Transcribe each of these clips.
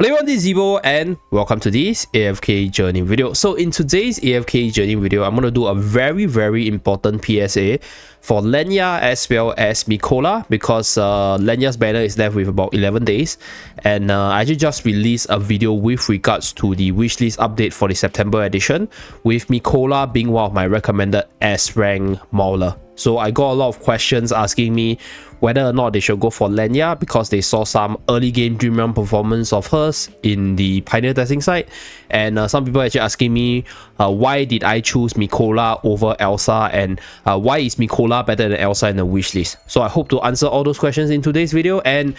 Hello everyone, this is Zeeebo and welcome to this AFK journey video. So in today's AFK journey video, I'm going to do a very important PSA for Lenya as well as Mikola, because Lenya's banner is left with about 11 days, and I actually just released a video with regards to the wishlist update for the September edition, with Mikola being one of my recommended S rank Mauler. So I got a lot of questions asking me whether or not they should go for Lenya because they saw some early game dream run performance of hers in the Pioneer testing site, and some people actually asking me why did I choose Mikola over Elsa, and why is Mikola better than Elsa in the wishlist. So I hope to answer all those questions in today's video. And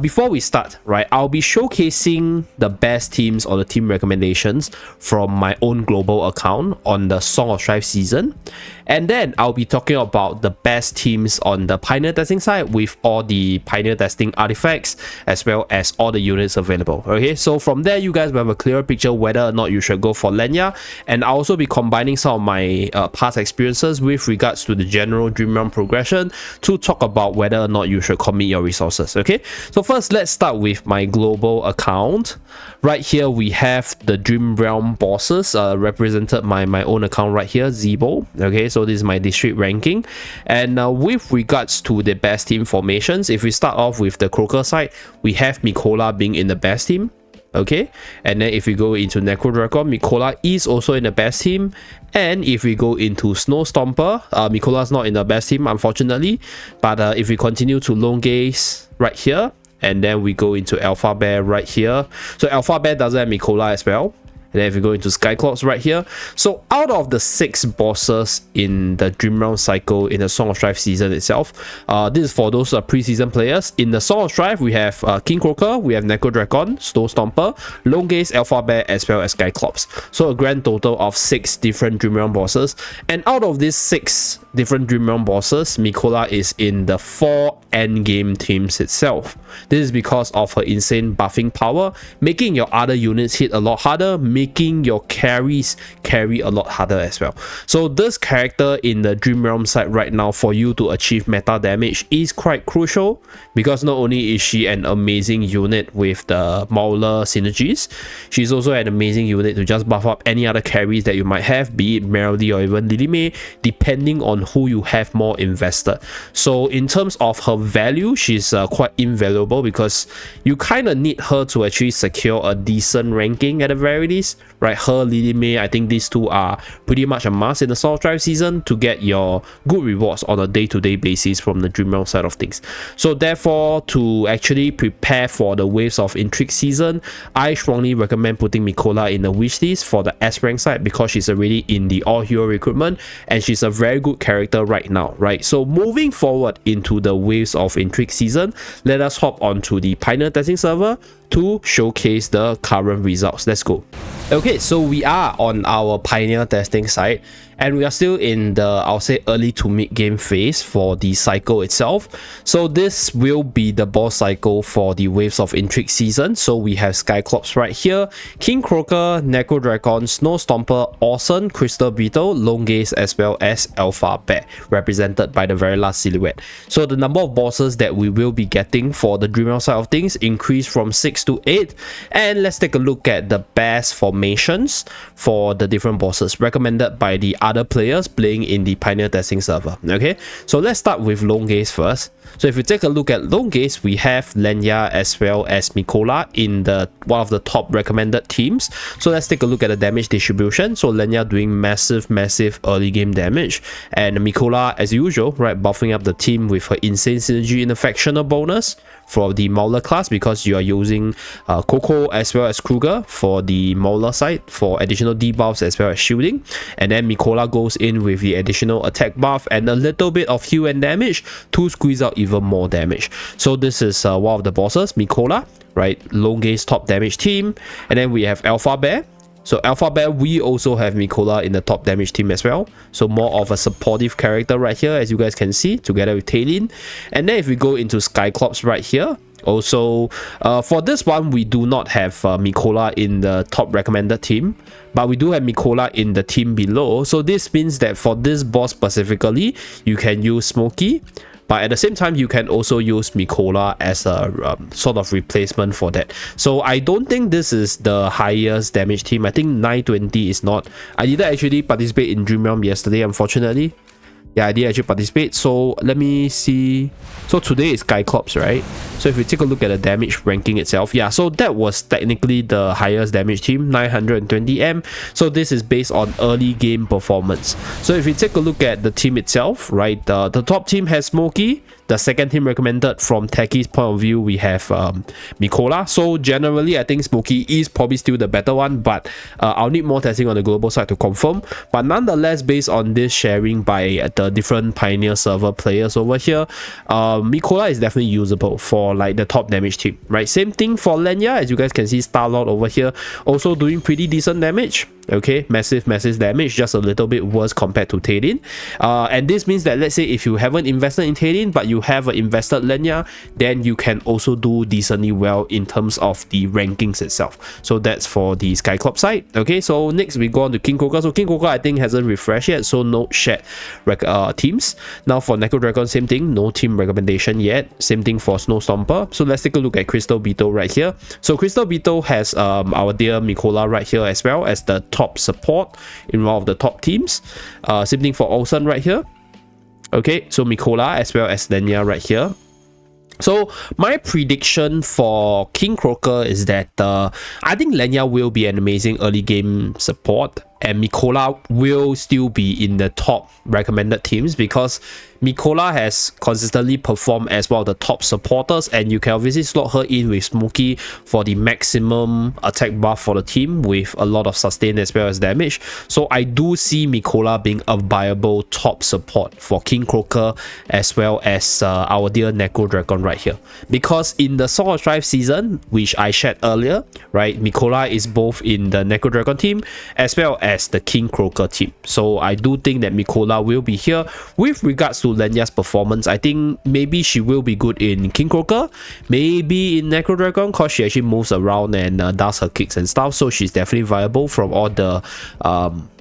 before we start, right, I'll be showcasing the best teams or the team recommendations from my own global account on the Song of Strife season, and then I'll be talking about the best teams on the Pioneer testing site with all the Pioneer testing artifacts as well as all the units available. Okay, so from there you guys will have a clearer picture whether or not you should go for Lenya, and I'll also be combining some of my past experiences with regards to the general dream realm progression to talk about whether or not you should commit your resources. Okay, so first let's start with my global account. Right here we have the dream realm bosses represented by my own account right here, Zeeebo. Okay, so this is my district ranking, and with regards to the best team formations, if we start off with the Croaker side, we have Mikola being in the best team. Okay, and then if we go into Necro Dragon, Mikola is also in the best team. And if we go into Snow Stomper, Mikola is not in the best team unfortunately, but if we continue to Lone Gaze right here, and then we go into Alpha Bear right here, so Alpha Bear doesn't have Mikola as well. And then if we go into Skyclops right here, so out of the 6 bosses in the Dream Realm cycle in the Song of Strife season itself, this is for those pre-season players. In the Song of Strife, we have King Croaker, we have Necro Dragon, Snow Stomper, Lone Gaze, Alpha Bear, as well as Skyclops. So a grand total of 6 different Dream Realm bosses. And out of these 6 different Dream Realm bosses, Mikola is in the 4 endgame teams itself. This is because of her insane buffing power, making your other units hit a lot harder, making your carries carry a lot harder as well. So this character in the Dream Realm side right now for you to achieve meta damage is quite crucial, because not only is she an amazing unit with the Mauler synergies, she's also an amazing unit to just buff up any other carries that you might have, be it Merrily or even Lily May, depending on who you have more invested. So in terms of her value, she's quite invaluable, because you kind of need her to actually secure a decent ranking at the very least, right? Her, Lily May, I think these two are pretty much a must in the Song of Strife season to get your good rewards on a day-to-day basis from the Dream Realm side of things. So therefore, to actually prepare for the waves of Intrigue season, I strongly recommend putting Mikola in the wishlist for the S rank side, because she's already in the all hero recruitment and she's a very good character right now, right? So moving forward into the waves of Intrigue season, let us hop onto the Pioneer testing server to showcase the current results. Let's go. Okay, so we are on our Pioneer testing site, and we are still in the, I'll say, early to mid game phase for the cycle itself. So this will be the boss cycle for the waves of Intrigue season. So we have Skyclops right here, King Croaker, Necro Dragon, Snow Stomper, Orson, Crystal Beetle, Lone Gaze, as well as Alpha Bear, represented by the very last silhouette. So the number of bosses that we will be getting for the Dream Realm side of things increased from 6 to 8. And let's take a look at the best formations for the different bosses recommended by the other players playing in the Pioneer testing server. Okay, so let's start with Lone Gaze first. So if you take a look at Lone Gaze, we have Lenya as well as Mikola in the one of the top recommended teams. So let's take a look at the damage distribution. So Lenya doing massive early game damage, and Mikola as usual, right, buffing up the team with her insane synergy in the factional bonus for the Mauler class, because you are using Coco as well as Kruger for the Mauler side for additional debuffs as well as shielding, and then Mikola goes in with the additional attack buff and a little bit of heal and damage to squeeze out even more damage. So this is one of the bosses, Mikola, right? Lone Gaze top damage team, and then we have Alpha Bear. So Alpha Bear, we also have Mikola in the top damage team as well. So more of a supportive character right here, as you guys can see, together with Taylin. And then if we go into Skyclops right here, also for this one, we do not have Mikola in the top recommended team, but we do have Mikola in the team below. So this means that for this boss specifically, you can use Smokey, but at the same time you can also use Mikola as a sort of replacement for that. So I don't think this is the highest damage team. I think 920 is not. I didn't actually participate in Dream Realm yesterday, unfortunately. Yeah, I did actually participate. So let me see. So today is Skyclops, right? So if we take a look at the damage ranking itself, yeah, so that was technically the highest damage team, 920M. So this is based on early game performance. So if we take a look at the team itself, right, the top team has Smokey. The second team recommended from Techie's point of view, we have Mikola. So generally, I think Smokey is probably still the better one, but I'll need more testing on the global side to confirm. But nonetheless, based on this sharing by the different Pioneer server players over here, Mikola is definitely usable for like the top damage team, right? Same thing for Lenya, as you guys can see, Starlord over here also doing pretty decent damage. Okay, massive damage, just a little bit worse compared to Tadin. And this means that, let's say if you haven't invested in Tadin but you have invested Lenya, then you can also do decently well in terms of the rankings itself. So that's for the Skyclops side. Okay, so next we go on to King Croker. So King Croker I think hasn't refreshed yet, so no shared teams. Now for Necro Dragon, same thing, no team recommendation yet. Same thing for Snow Stomper. So let's take a look at Crystal Beetle right here. So Crystal Beetle has our dear Mikola right here as well as the top support in one of the top teams. Same thing for Olsen right here. Okay, so Mikola as well as Lenya right here. So my prediction for King Croker is that I think Lenya will be an amazing early game support, and Mikola will still be in the top recommended teams because Mikola has consistently performed as one of the top supporters, and you can obviously slot her in with Smokey for the maximum attack buff for the team with a lot of sustain as well as damage. So I do see Mikola being a viable top support for King Croker as well as our dear Necro Dragon right here, because in the Song of Strife season, which I shared earlier, right, Mikola is both in the Necro Dragon team as well as the King Croker team. So I do think that Mikola will be here. With regards to Lenya's performance, I think maybe she will be good in King Croker, maybe in Necro Dragon, because she actually moves around and does her kicks and stuff, so she's definitely viable from all the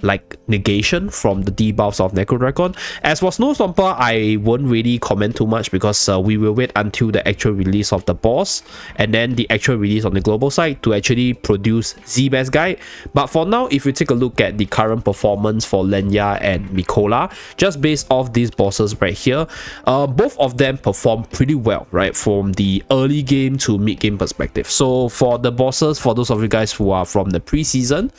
like negation from the debuffs of Necro Dragon. As for Snow Stomper, I won't really comment too much because we will wait until the actual release of the boss and then the actual release on the global side to actually produce Z-Best guide. But for now, if you take a look at the current performance for Lenya and Mikola, just based off these bosses right here, both of them perform pretty well, right, from the early game to mid game perspective. So for the bosses, for those of you guys who are from the pre-season,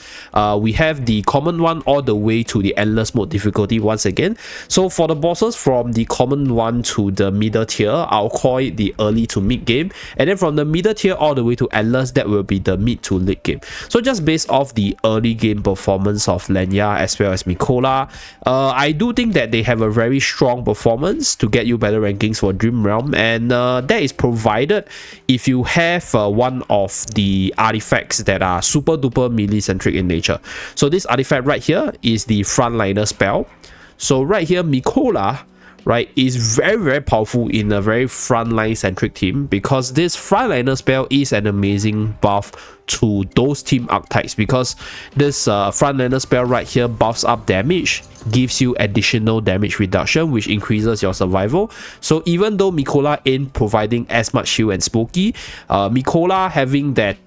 we have the common one all the way to the endless mode difficulty once again. So for the bosses from the common one to the middle tier, I'll call it the early to mid game, and then from the middle tier all the way to endless, that will be the mid to late game. So just based off the early game performance of Lenya as well as Mikola, I do think that they have a very strong performance to get you better rankings for Dream Realm, and that is provided if you have one of the artifacts that are super duper melee centric in nature. So this artifact right here is the Frontliner spell. So right here, Mikola, right, is very powerful in a very frontline centric team, because this Frontliner spell is an amazing buff to those team archetypes, because this Frontliner spell right here buffs up damage, gives you additional damage reduction, which increases your survival. So even though Mikola ain't providing as much heal and Smokey, Mikola having that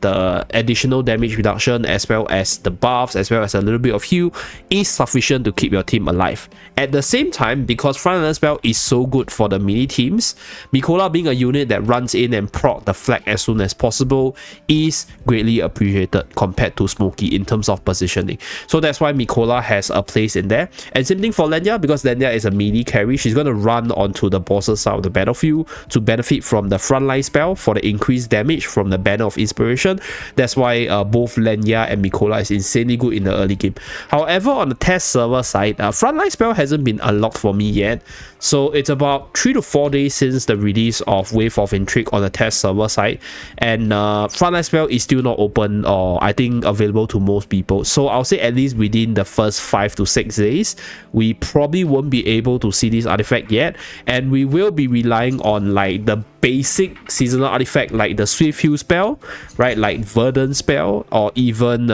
additional damage reduction as well as the buffs as well as a little bit of heal is sufficient to keep your team alive. At the same time, because Frontliner spell is so good for the melee teams, Mikola being a unit that runs in and proc the flag as soon as possible is greatly appreciated compared to Smokey in terms of positioning. So that's why Mikola has a place in there. And same thing for Lenya, because Lenya is a melee carry. She's going to run onto the boss's side of the battlefield to benefit from the frontline spell for the increased damage from the Banner of Inspiration. That's why both Lenya and Mikola is insanely good in the early game. However, on the test server side, frontline spell hasn't been unlocked for me yet. So it's about 3 to 4 days since the release of Wave of Intrigue on the test server side, and frontline spell is still not open, or I think available to most people. So I'll say at least within the first 5 to 6 days, we probably won't be able to see this artifact yet, and we will be relying on like the basic seasonal artifact like the Swift Heal spell, right, like Verdant spell, or even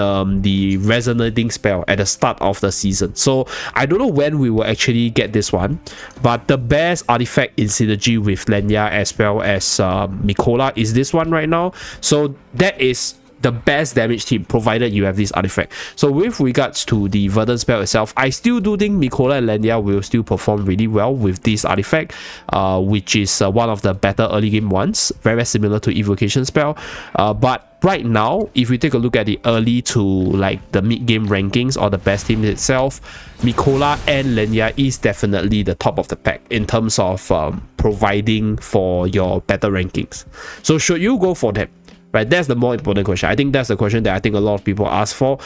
the Resonating spell at the start of the season. So I don't know when we will actually get this one, but But the best artifact in synergy with Lenya as well as Mikola is this one right now. So that is the best damage team, provided you have this artifact. So with regards to the Verdant spell itself, I still do think Mikola and Lenya will still perform really well with this artifact, which is one of the better early game ones, very similar to evocation spell. But right now, if we take a look at the early to like the mid game rankings or the best team itself, Mikola and Lenya is definitely the top of the pack in terms of providing for your better rankings. So should you go for them? Right, that's the more important question. I think that's the question that I think a lot of people ask for.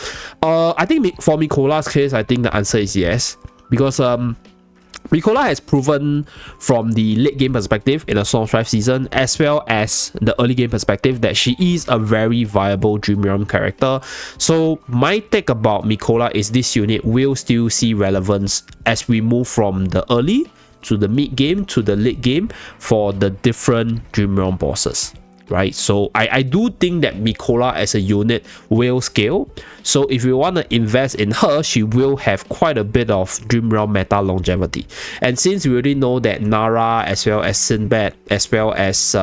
I think for Mikola's case, I think the answer is yes, because Mikola has proven from the late game perspective in a Song of Strife season, as well as the early game perspective, that she is a very viable Dream Realm character. So my take about Mikola is this unit will still see relevance as we move from the early to the mid game to the late game for the different Dream Realm bosses. Right, so I do think that Mikola as a unit will scale. So if you want to invest in her, she will have quite a bit of Dream Realm meta longevity. And since we already know that Nara as well as Sinbad as well as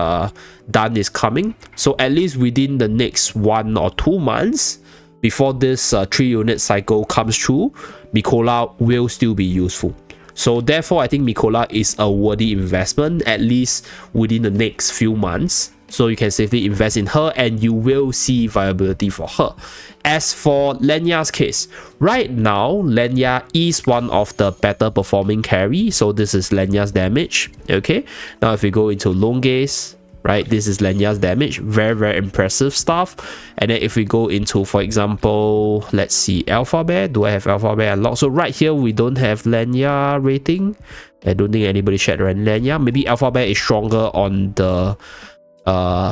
Dan is coming, so at least within the next 1 or 2 months before this 3-unit cycle comes through, Mikola will still be useful. So therefore, I think Mikola is a worthy investment, at least within the next few months. So you can safely invest in her and you will see viability for her. As for Lenya's case, right now, Lenya is one of the better performing carry. So this is Lenya's damage. Okay, now if we go into long gaze, right, this is Lenya's damage. Very, very impressive stuff. And then if we go into, for example, let's see, Alpha Bear. Do I have Alpha Bear unlocked? So right here, we don't have Lenya rating. I don't think anybody shared around Lenya. Maybe Alpha Bear is stronger on the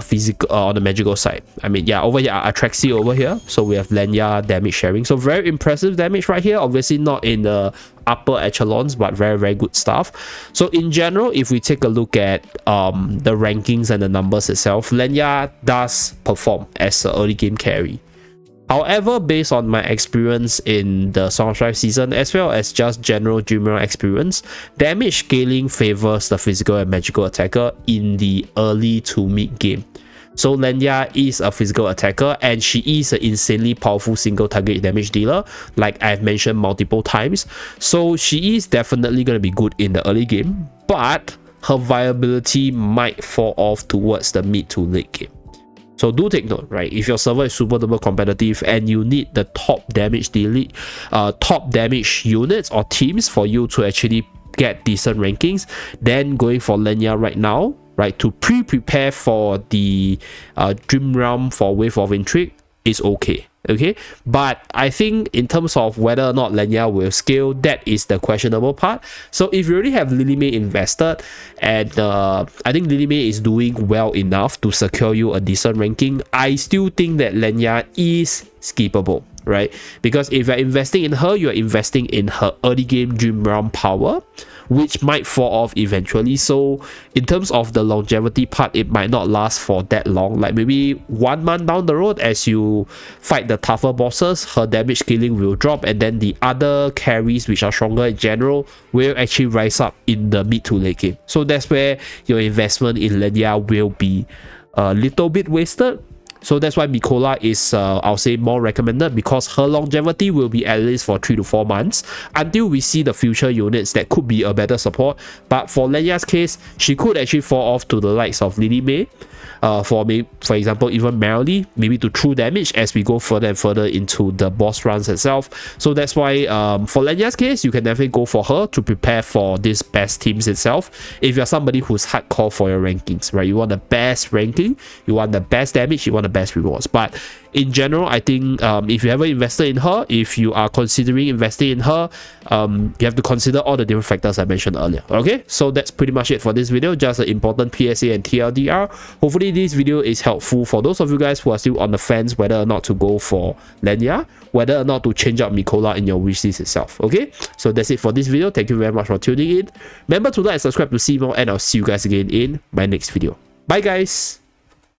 physical on the magical side. I mean, yeah, over here Atraxi over here, so we have Lenya damage sharing, so very impressive damage right here. Obviously not in the upper echelons, but very, very good stuff. So in general, if we take a look at the rankings and the numbers itself, Lenya does perform as an early game carry. However, based on my experience in the Song of Strife season, as well as just general Dream Realm experience, damage scaling favors the physical and magical attacker in the early to mid game. So Lenya is a physical attacker and she is an insanely powerful single target damage dealer, like I've mentioned multiple times. So she is definitely going to be good in the early game, but her viability might fall off towards the mid to late game. So do take note, right? If your server is super duper competitive and you need the top damage units or teams for you to actually get decent rankings, then going for Lenya right now, right, to prepare for the Dream Realm for Wave of Intrigue is okay. Okay, but I think in terms of whether or not Lenya will scale, that is the questionable part. So if you already have Lily May invested, and I think Lily May is doing well enough to secure you a decent ranking, I still think that Lenya is skippable, right? Because if you're investing in her, you're investing in her early game Dream Realm power, which might fall off eventually. So in terms of the longevity part, it might not last for that long. Like maybe 1 month down the road, as you fight the tougher bosses, her damage scaling will drop, and then the other carries which are stronger in general will actually rise up in the mid to late game. So that's where your investment in Lenya will be a little bit wasted. So that's why Mikola is, I'll say, more recommended, because her longevity will be at least for 3 to 4 months until we see the future units that could be a better support. But for Lenya's case, she could actually fall off to the likes of Lily May, for example, even Merrily, maybe to true damage as we go further and further into the boss runs itself. So that's why for Lenya's case, you can definitely go for her to prepare for this best teams itself. If you're somebody who's hardcore for your rankings, right? You want the best ranking, you want the best damage, you want the best rewards. But in general, I think if you haven't invested in her, if you are considering investing in her, you have to consider all the different factors I mentioned earlier. Okay, so that's pretty much it for this video. Just an important PSA and TLDR. Hopefully this video is helpful for those of you guys who are still on the fence whether or not to go for Lenya, whether or not to change out Mikola in your wishlist itself. Okay, so that's it for this video. Thank you very much for tuning in. Remember to like and subscribe to see more, and I'll see you guys again in my next video. Bye guys.